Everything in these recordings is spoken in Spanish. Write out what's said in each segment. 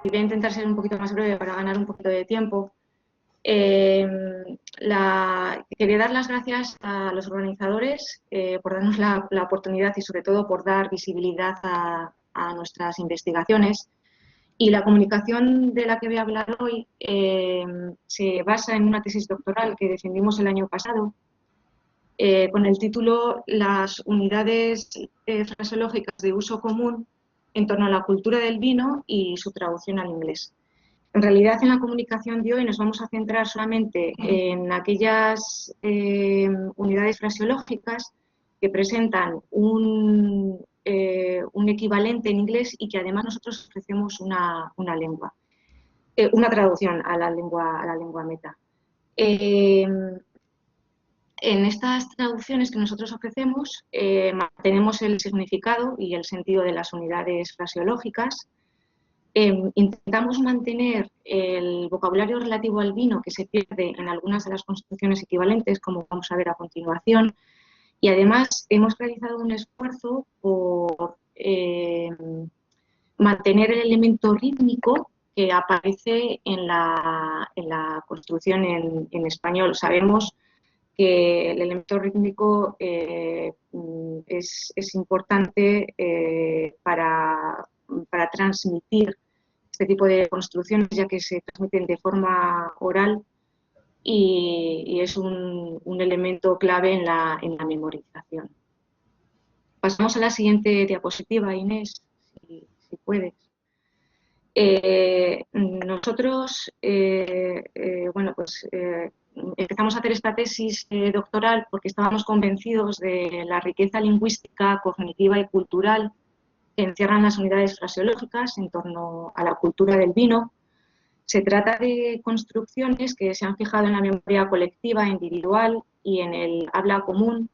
voy a intentar ser un poquito más breve para ganar un poquito de tiempo. Quería dar las gracias a los organizadores por darnos la oportunidad y sobre todo por dar visibilidad a nuestras investigaciones. Y la comunicación de la que voy a hablar hoy se basa en una tesis doctoral que defendimos el año pasado con el título Las unidades fraseológicas de uso común en torno a la cultura del vino y su traducción al inglés. En realidad, en la comunicación de hoy nos vamos a centrar solamente en aquellas unidades fraseológicas que presentan un equivalente en inglés y que además nosotros ofrecemos una traducción a la lengua meta. En estas traducciones que nosotros ofrecemos mantenemos el significado y el sentido de las unidades fraseológicas. Intentamos mantener el vocabulario relativo al vino que se pierde en algunas de las construcciones equivalentes, como vamos a ver a continuación, y además hemos realizado un esfuerzo por mantener el elemento rítmico que aparece en la construcción en español. Sabemos que el elemento rítmico es importante para transmitir este tipo de construcciones, ya que se transmiten de forma oral y es un elemento clave en la memorización. Pasamos a la siguiente diapositiva, Inés, si puedes. Nosotros, empezamos a hacer esta tesis doctoral porque estábamos convencidos de la riqueza lingüística, cognitiva y cultural que encierran las unidades fraseológicas en torno a la cultura del vino. Se trata de construcciones que se han fijado en la memoria colectiva, individual y en el habla común,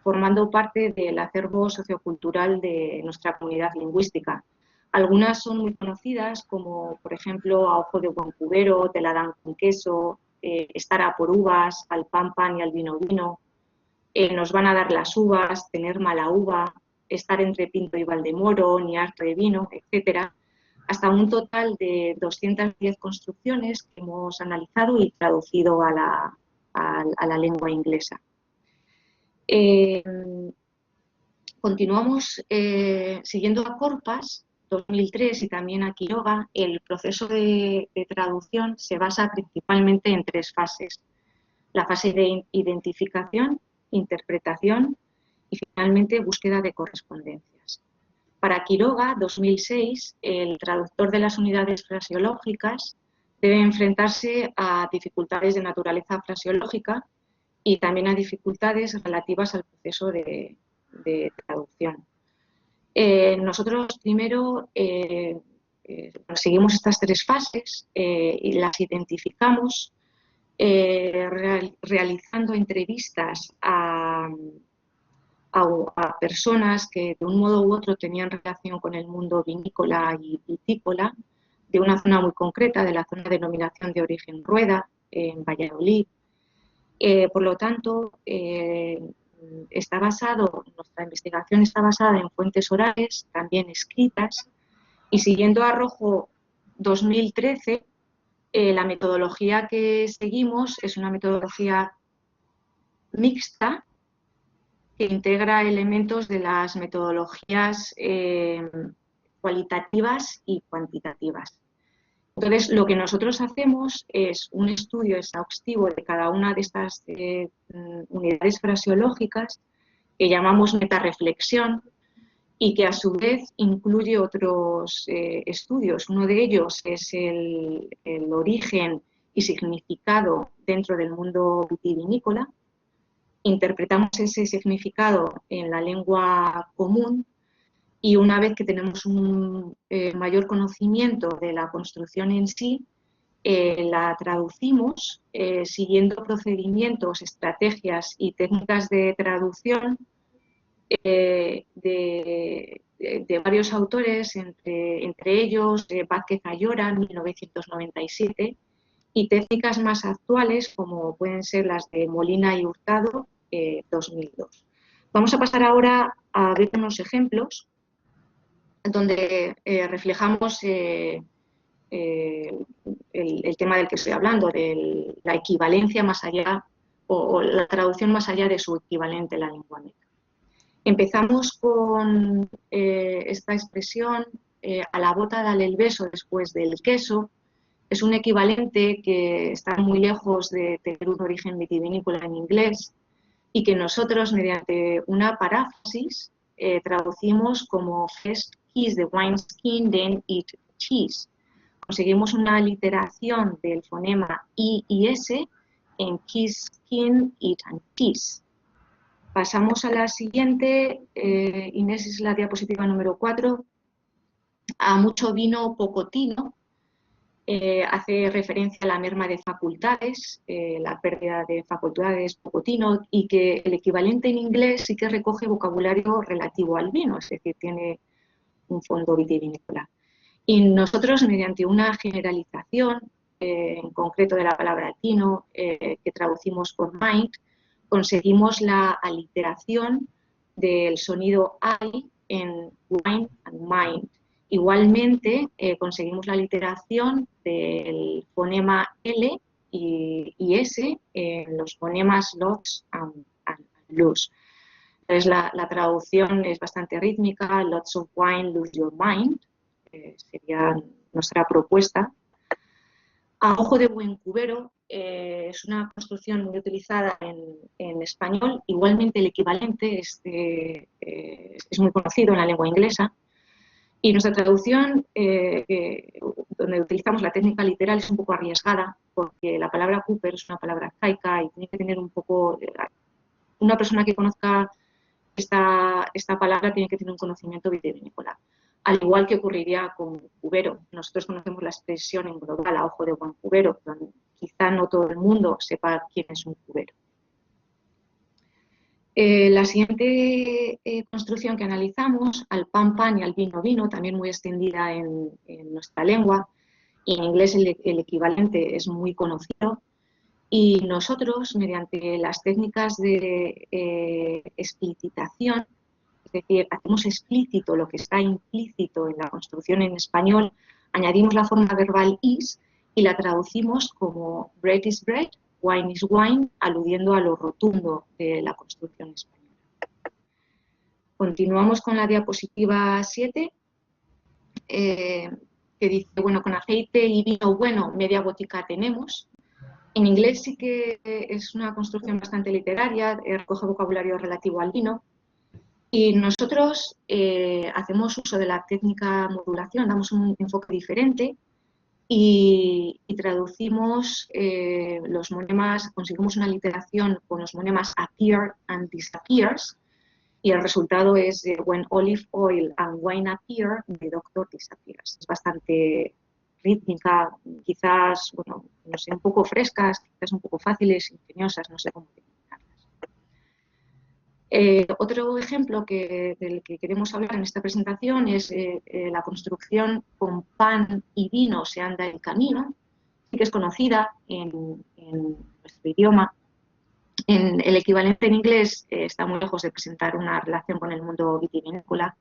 formando parte del acervo sociocultural de nuestra comunidad lingüística. Algunas son muy conocidas, como por ejemplo a ojo de buen cubero, te la dan con queso, estar a por uvas, al pan pan y al vino vino, nos van a dar las uvas, tener mala uva, estar entre Pinto y Valdemoro, ni harto de vino, etcétera, hasta un total de 210 construcciones que hemos analizado y traducido a la lengua inglesa. Continuamos siguiendo a Corpas, 2003, y también a Quiroga. El proceso de traducción se basa principalmente en tres fases: la fase de identificación, interpretación y finalmente búsqueda de correspondencias. Para Quiroga, 2006, el traductor de las unidades fraseológicas debe enfrentarse a dificultades de naturaleza fraseológica y también a dificultades relativas al proceso de traducción. Nosotros primero seguimos estas tres fases y las identificamos realizando entrevistas a personas que de un modo u otro tenían relación con el mundo vinícola y vitícola, de una zona muy concreta, de la zona de denominación de origen Rueda, en Valladolid. Por lo tanto, nuestra investigación está basada en fuentes orales, también escritas, y siguiendo a Rojo 2013, la metodología que seguimos es una metodología mixta que integra elementos de las metodologías cualitativas y cuantitativas. Entonces, lo que nosotros hacemos es un estudio exhaustivo de cada una de estas unidades fraseológicas que llamamos metarreflexión y que a su vez incluye otros estudios. Uno de ellos es el origen y significado dentro del mundo vitivinícola. Interpretamos ese significado en la lengua común y una vez que tenemos un mayor conocimiento de la construcción en sí, la traducimos siguiendo procedimientos, estrategias y técnicas de traducción de varios autores, entre ellos Vázquez Ayora, en 1997, y técnicas más actuales como pueden ser las de Molina y Hurtado, 2002. Vamos a pasar ahora a ver unos ejemplos donde reflejamos el tema del que estoy hablando, de la equivalencia más allá o la traducción más allá de su equivalente en la lengua meca. Empezamos con esta expresión, a la bota dale el beso después del queso. Es un equivalente que está muy lejos de tener un origen vitivinícola en inglés y que nosotros, mediante una paráfrasis, traducimos como first kiss the wine skin, then eat cheese. Conseguimos una literación del fonema I y S en kiss, skin, eat and cheese. Pasamos a la siguiente, Inés, es la diapositiva número 4, a mucho vino, poco tino. Hace referencia a la merma de facultades, la pérdida de facultades, poco tino, y que el equivalente en inglés sí que recoge vocabulario relativo al vino, es decir, tiene un fondo vitivinícola. Y nosotros, mediante una generalización, en concreto de la palabra tino, que traducimos por mind, conseguimos la aliteración del sonido I en wine and mind. Igualmente, conseguimos la aliteración del fonema L y S en los fonemas lots and lose. Entonces, la traducción es bastante rítmica, lots of wine, lose your mind, sería nuestra propuesta. A ojo de buen cubero es una construcción muy utilizada en español. Igualmente el equivalente es muy conocido en la lengua inglesa. Y nuestra traducción, donde utilizamos la técnica literal, es un poco arriesgada, porque la palabra Cooper es una palabra arcaica y tiene que tener un poco... Una persona que conozca esta palabra tiene que tener un conocimiento vitivinícola. Al igual que ocurriría con cubero. Nosotros conocemos la expresión en global, a ojo de buen cubero, pero quizá no todo el mundo sepa quién es un cubero. La siguiente construcción que analizamos, al pan pan y al vino vino, también muy extendida en nuestra lengua, y en inglés el equivalente es muy conocido, y nosotros, mediante las técnicas de explicitación, es decir, hacemos explícito lo que está implícito en la construcción en español, añadimos la forma verbal is y la traducimos como bread is bread, wine is wine, aludiendo a lo rotundo de la construcción española. Continuamos con la diapositiva 7, que dice, bueno, con aceite y vino bueno, media botica tenemos. En inglés sí que es una construcción bastante literaria, recoge vocabulario relativo al vino. Y nosotros hacemos uso de la técnica modulación, damos un enfoque diferente y traducimos los monemas, conseguimos una literación con los monemas appear and disappears, y el resultado es when olive oil and wine appear, the doctor disappears. Es bastante rítmica, quizás, bueno, no sé, un poco frescas, quizás un poco fáciles, ingeniosas, no sé cómo denominarlas. Otro ejemplo del que queremos hablar en esta presentación es la construcción con pan y vino se anda el camino, sí que es conocida en nuestro idioma. El equivalente en inglés está muy lejos de presentar una relación con el mundo vitivinícola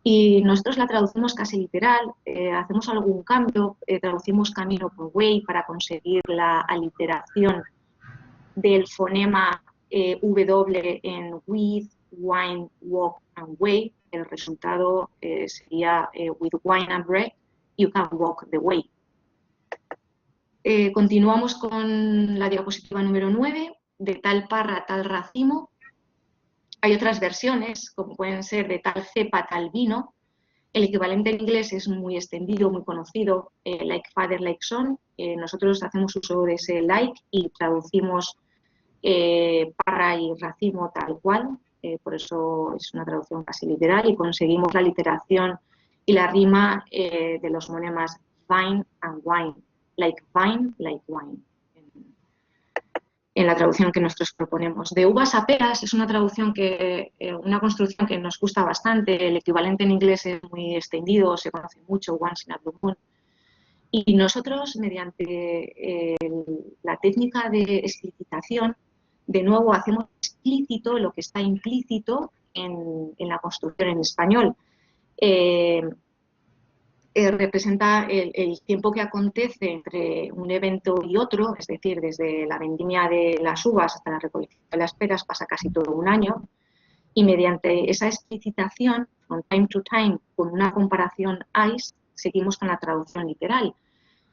y nosotros la traducimos casi literal, hacemos algún cambio, traducimos camino por way para conseguir la aliteración del fonema W en with, wine, walk and way. El resultado sería with wine and bread, you can walk the way. Continuamos con la diapositiva número 9, de tal parra, tal racimo. Hay otras versiones, como pueden ser de tal cepa, tal vino. El equivalente en inglés es muy extendido, muy conocido, like father, like son. Nosotros hacemos uso de ese like y traducimos parra y racimo tal cual, por eso es una traducción casi literal, y conseguimos la literación y la rima de los monemas vine and wine, like vine, like wine, en la traducción que nosotros proponemos. De uvas a peras es una traducción una construcción que nos gusta bastante, el equivalente en inglés es muy extendido, se conoce mucho, once in a blue moon, y nosotros mediante la técnica de explicitación, de nuevo hacemos explícito lo que está implícito en la construcción en español. representa el tiempo que acontece entre un evento y otro, es decir, desde la vendimia de las uvas hasta la recolección de las peras pasa casi todo un año, y mediante esa explicitación, from time to time, con una comparación ICE, seguimos con la traducción literal.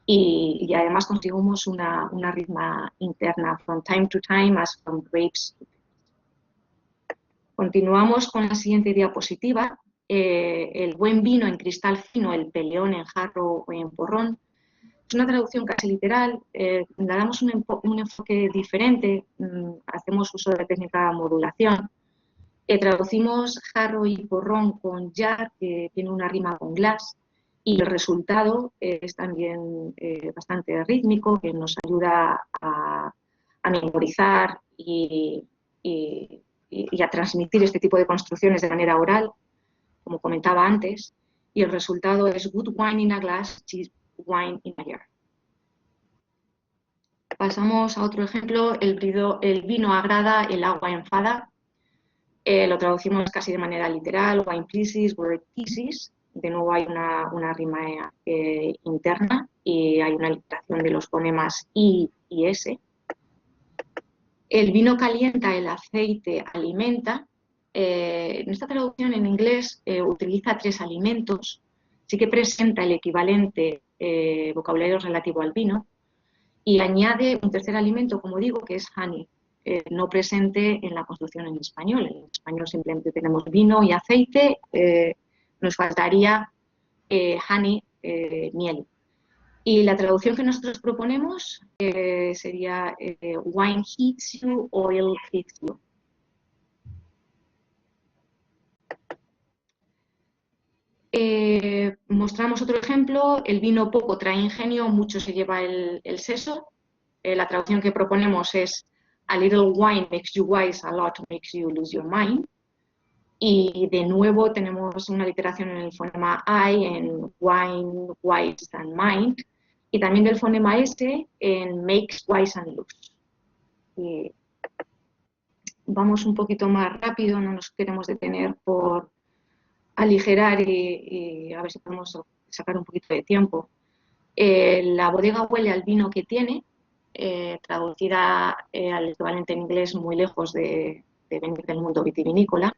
Y además conseguimos una rima interna, from time to time as from grapes. Continuamos con la siguiente diapositiva. El buen vino en cristal fino, el peleón en jarro o en porrón. Es una traducción casi literal, le damos un enfoque diferente, hacemos uso de la técnica de modulación. Traducimos jarro y porrón con jar, que tiene una rima con glass, y el resultado es también bastante rítmico, que nos ayuda a memorizar y a transmitir este tipo de construcciones de manera oral, como comentaba antes, y el resultado es good wine in a glass, cheap wine in a jar. Pasamos a otro ejemplo, el vino agrada, el agua enfada. Lo traducimos casi de manera literal, wine pleases, word teases. De nuevo hay una rima interna y hay una literación de los fonemas I y S. El vino calienta, el aceite alimenta. En esta traducción en inglés utiliza 3 alimentos, sí que presenta el equivalente vocabulario relativo al vino y añade un tercer alimento, como digo, que es honey, no presente en la construcción en español. En español simplemente tenemos vino y aceite, nos faltaría honey, miel. Y la traducción que nosotros proponemos sería wine heats you, oil heats you. Mostramos otro ejemplo, el vino poco trae ingenio, mucho se lleva el seso. La traducción que proponemos es a little wine makes you wise, a lot makes you lose your mind. Y de nuevo tenemos una literación en el fonema I, en wine, wise and mind, y también del fonema S en makes, wise and lose. Y vamos un poquito más rápido, no nos queremos detener por aligerar y a ver si podemos sacar un poquito de tiempo. La bodega huele al vino que tiene, traducida al equivalente en inglés muy lejos de venir del mundo vitivinícola.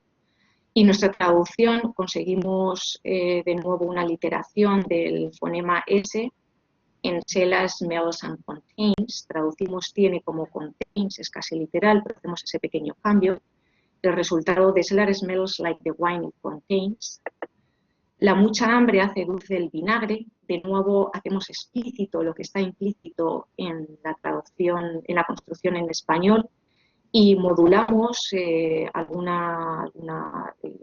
Y nuestra traducción conseguimos de nuevo una literación del fonema S en Sela, smells and contains. Traducimos tiene como contains, es casi literal, pero hacemos ese pequeño cambio. El resultado de Sela smells like the wine it contains. La mucha hambre hace dulce el vinagre. De nuevo hacemos explícito lo que está implícito en la traducción, en la construcción en español, y modulamos el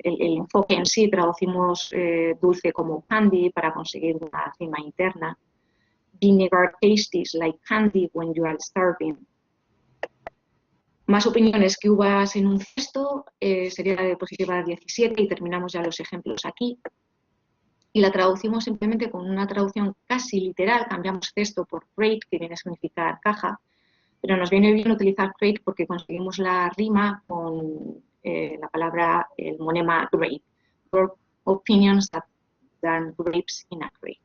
enfoque en sí, traducimos dulce como candy para conseguir una rima interna. Vinegar tastes like candy when you are starving. Más opiniones que uvas en un cesto, sería la diapositiva 17 y terminamos ya los ejemplos aquí. Y la traducimos simplemente con una traducción casi literal, cambiamos cesto por crate, que viene a significar caja, pero nos viene bien utilizar crate porque conseguimos la rima con la palabra, el monema grape. Opinions that turn grapes in a crate.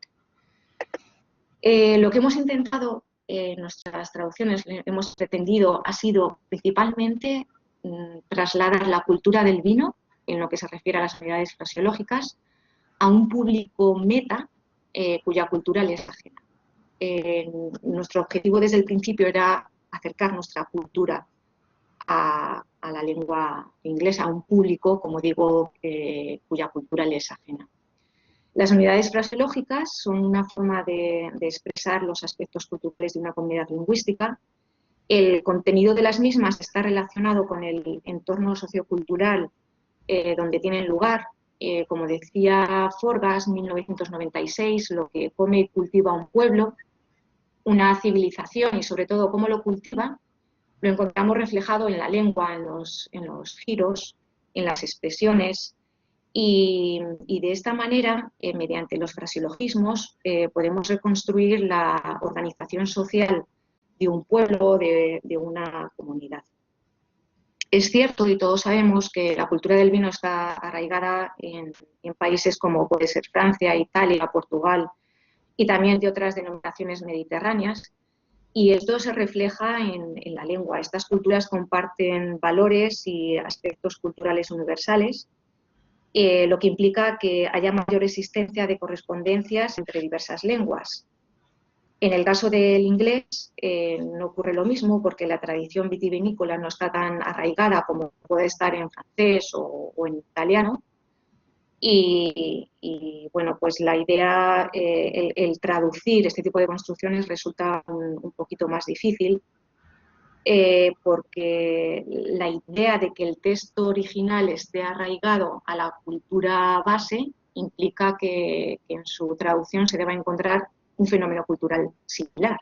Lo que hemos intentado en nuestras traducciones, hemos pretendido, ha sido principalmente trasladar la cultura del vino, en lo que se refiere a las unidades fraseológicas, a un público meta cuya cultura le es ajena. Nuestro objetivo desde el principio era acercar nuestra cultura a la lengua inglesa, a un público, como digo, cuya cultura le es ajena. Las unidades fraseológicas son una forma de expresar los aspectos culturales de una comunidad lingüística. El contenido de las mismas está relacionado con el entorno sociocultural donde tienen lugar. Como decía Forgas, 1996, lo que come y cultiva un pueblo, una civilización y sobre todo cómo lo cultiva, lo encontramos reflejado en la lengua, en los giros, en las expresiones y de esta manera, mediante los fraseologismos, podemos reconstruir la organización social de un pueblo, de una comunidad. Es cierto y todos sabemos que la cultura del vino está arraigada en países como puede ser Francia, Italia, Portugal y también de otras denominaciones mediterráneas. Y esto se refleja en la lengua. Estas culturas comparten valores y aspectos culturales universales, lo que implica que haya mayor existencia de correspondencias entre diversas lenguas. En el caso del inglés no ocurre lo mismo porque la tradición vitivinícola no está tan arraigada como puede estar en francés o en italiano. Y, bueno, pues la idea, el traducir este tipo de construcciones resulta un poquito más difícil porque la idea de que el texto original esté arraigado a la cultura base implica que en su traducción se deba encontrar un fenómeno cultural similar.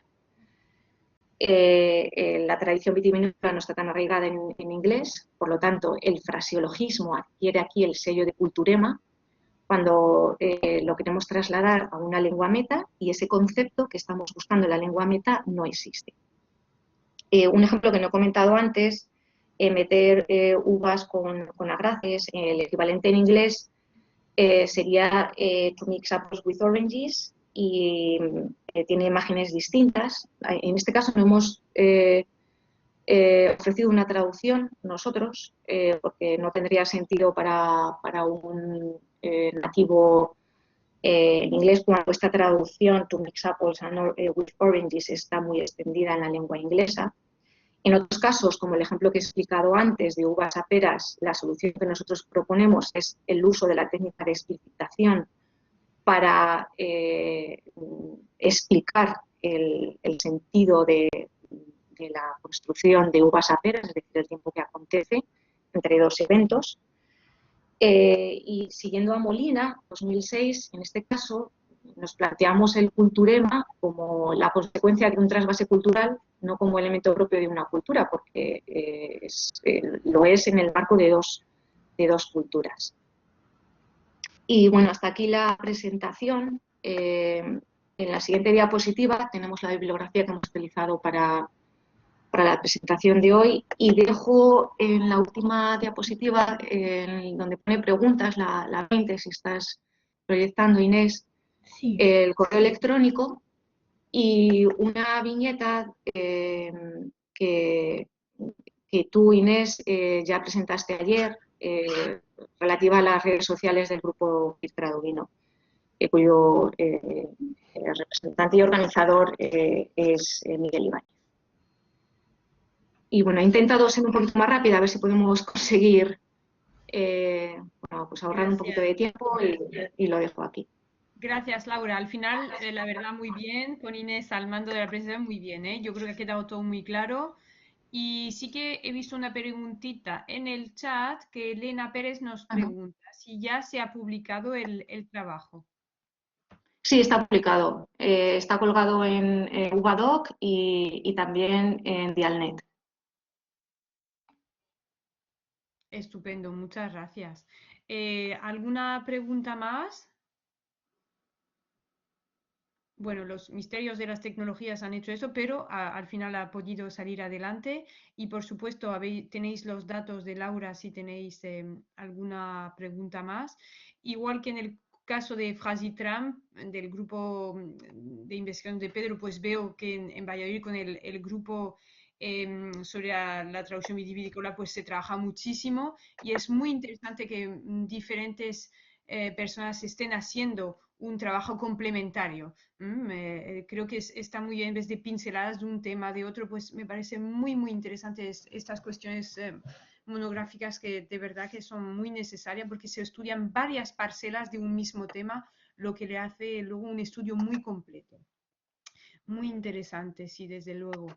La tradición vitivinícola no está tan arraigada en inglés, por lo tanto, el fraseologismo adquiere aquí el sello de culturema cuando lo queremos trasladar a una lengua meta y ese concepto que estamos buscando en la lengua meta no existe. Un ejemplo que no he comentado antes, meter uvas con agraces, el equivalente en inglés sería to mix apples with oranges y tiene imágenes distintas. En este caso no hemos ofrecido una traducción nosotros, porque no tendría sentido para un nativo en inglés, cuando esta traducción to mix apples with oranges está muy extendida en la lengua inglesa. En otros casos, como el ejemplo que he explicado antes de uvas a peras, la solución que nosotros proponemos es el uso de la técnica de explicitación para explicar el sentido de la construcción de uvas a peras, es decir, el tiempo que acontece entre dos eventos. Y siguiendo a Molina, 2006, en este caso, nos planteamos el culturema como la consecuencia de un trasvase cultural, no como elemento propio de una cultura, porque lo es en el marco de dos culturas. Y bueno, hasta aquí la presentación. En la siguiente diapositiva tenemos la bibliografía que hemos utilizado para la presentación de hoy y dejo en la última diapositiva, donde pone preguntas, la 20, si estás proyectando, Inés, sí, el correo electrónico y una viñeta que tú, Inés, ya presentaste ayer, relativa a las redes sociales del grupo Filtrado Vino, cuyo representante y organizador es Miguel Ibáñez. Y bueno, he intentado ser un poquito más rápida, a ver si podemos conseguir bueno, pues ahorrar un poquito de tiempo y lo dejo aquí. Gracias, Laura. Al final, la verdad, muy bien. Con Inés al mando de la presentación, muy bien, ¿eh? Yo creo que ha quedado todo muy claro. Y sí que he visto una preguntita en el chat que Elena Pérez nos pregunta si ya se ha publicado el trabajo. Sí, está publicado. Está colgado en Uvadoc y también en Dialnet. Estupendo, muchas gracias. ¿Alguna pregunta más? Bueno, los misterios de las tecnologías han hecho eso, pero al final ha podido salir adelante. Y por supuesto, tenéis los datos de Laura si tenéis alguna pregunta más. Igual que en el caso de Frasitram, del grupo de investigación de Pedro, pues veo que en Valladolid con el grupo sobre la traducción vitivinícola, pues se trabaja muchísimo y es muy interesante que diferentes personas estén haciendo un trabajo complementario. Creo que está muy bien, en vez de pinceladas de un tema, de otro, pues me parece muy, muy interesantes estas cuestiones monográficas que de verdad que son muy necesarias porque se estudian varias parcelas de un mismo tema, lo que le hace luego un estudio muy completo. Muy interesante, sí, desde luego.